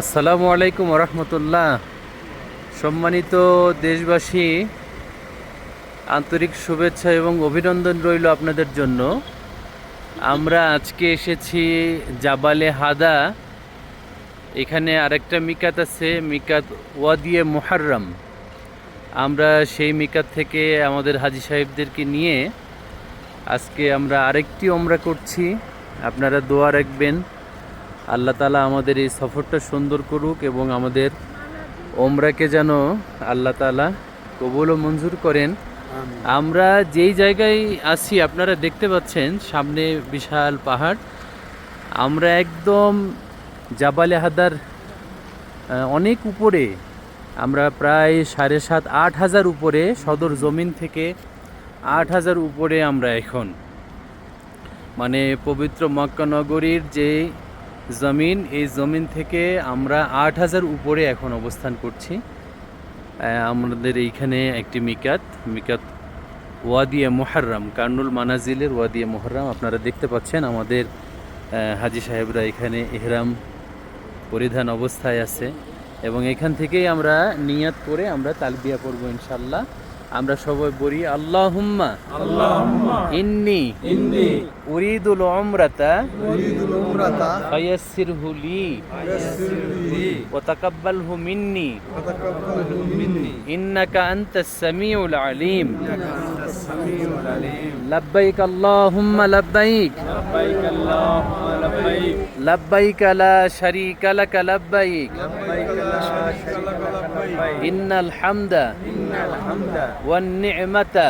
আসসালামু আলাইকুম ওরহমতুল্লাহ। সম্মানিত দেশবাসী, আন্তরিক শুভেচ্ছা এবং অভিনন্দন রইল আপনাদের জন্য। আমরা আজকে এসেছি জাবালে হাদা। এখানে আরেকটা মিকাত আছে, মিকাত ওয়াদিয়ে মুহাররম। আমরা সেই মিকাত থেকে আমাদের হাজী সাহেবদেরকে নিয়ে আজকে আমরা আরেকটি ওমরা করছি। আপনারা দোয়া রাখবেন, আল্লাহ তাআলা আমাদের এই সফরটা সুন্দর করুক এবং আমাদের ওমরাকে যেন আল্লাহ তাআলা কবুল ও মঞ্জুর করেন। আমরা যেই জায়গায় আছি আপনারা দেখতে পাচ্ছেন সামনে বিশাল পাহাড়। আমরা একদম জাবালে হাদার অনেক উপরে, আমরা প্রায় 7,500-8,000 উপরে, সদর জমিন থেকে 8,000 উপরে আমরা এখন, মানে পবিত্র মক্কা নগরীর যে জমিন, এই জমিন থেকে আমরা 8,000 উপরে এখন অবস্থান করছি। আমাদের এইখানে একটি মিকাত ওয়াদিয়ে মুহাররম, কার্নুল মানাজিলের ওয়াদিয়ে মুহাররম। আপনারা দেখতে পাচ্ছেন আমাদের হাজী সাহেবরা এখানে ইহরাম পরিধান অবস্থায় আছে এবং এখান থেকেই আমরা নিয়াত করে আমরা তালবিয়া পড়বো ইনশাল্লাহ। আমরা সবাই বলি আল্লাহুম্মা ইন্নি উরিদুল উমরাতা ফায়াসসিরহু লি ওয়া তাকাব্বালহু মিন্নি ইন্নাকা আনতাস সামিউল আলিম। লাব্বাইক আল্লাহুম্মা লাব্বাইক লাব্বাইক লা শারীকা লাকা লাব্বাইক ইন্নাল হামদা ওয়ান নি'মাতা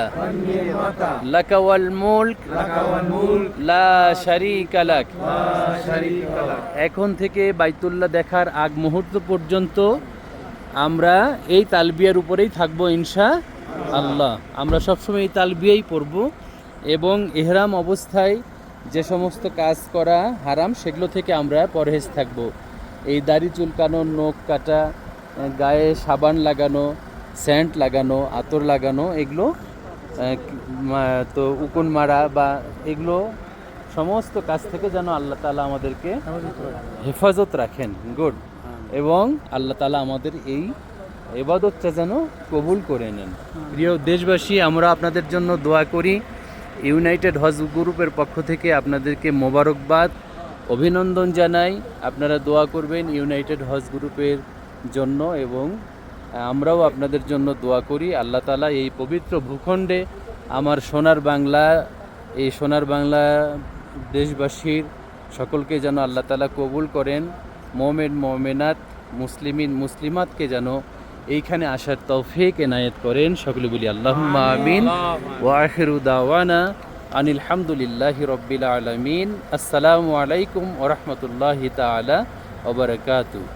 লাকা ওয়াল মুলক লা শারীকা লাক। এখন থেকে বাইতুল্লাহ দেখার আগ মুহূর্ত পর্যন্ত আমরা এই তালবিয়ার উপরেই থাকবো ইনশাআল্লাহ। আমরা সবসময় এই তালবিয়াই পড়ব এবং ইহরাম অবস্থায় যে সমস্ত কাজ করা হারাম সেগুলো থেকে আমরা পরহেজ থাকব। এই দাড়ি চুলকানো, নখ কাটা, গায়ে সাবান লাগানো, সেন্ট লাগানো, আতর লাগানো, এগুলো তো উকুন মারা বা এগুলো সমস্ত কাজ থেকে যেন আল্লাহ তাআলা আমাদেরকে হেফাজত রাখেন। গুড। এবং আল্লাহ তাআলা আমাদের এই ইবাদতটা যেন কবুল করে নেন। প্রিয় দেশবাসী, আমরা আপনাদের জন্য দোয়া করি। ইউনাইটেড হজ গ্রুপের পক্ষ থেকে আপনাদেরকে মোবারকবাদ, অভিনন্দন জানাই। আপনারা দোয়া করবেন ইউনাইটেড হজ গ্রুপের জন্য এবং আমরাও আপনাদের জন্য দোয়া করি। আল্লাহ তাআলা এই পবিত্র ভূখণ্ডে আমার সোনার বাংলা, এই সোনার বাংলা দেশবাসীর সকলকে যেন আল্লাহ তাআলা কবুল করেন। মুমিন মুমিনাত, মুসলিমিন মুসলিমাতকে যেন এইখানে আসার তৌফিক এনায়েত করেন। সকলে বলি আল্লাহুম্মা আমিন। ওয়া আখিরু দাওয়ানা আনিল হামদুলিল্লাহি রাব্বিল আলামিন। আসসালামু আলাইকুম ওয়া রাহমাতুল্লাহি তাআলা ওয়া বারাকাতুহু।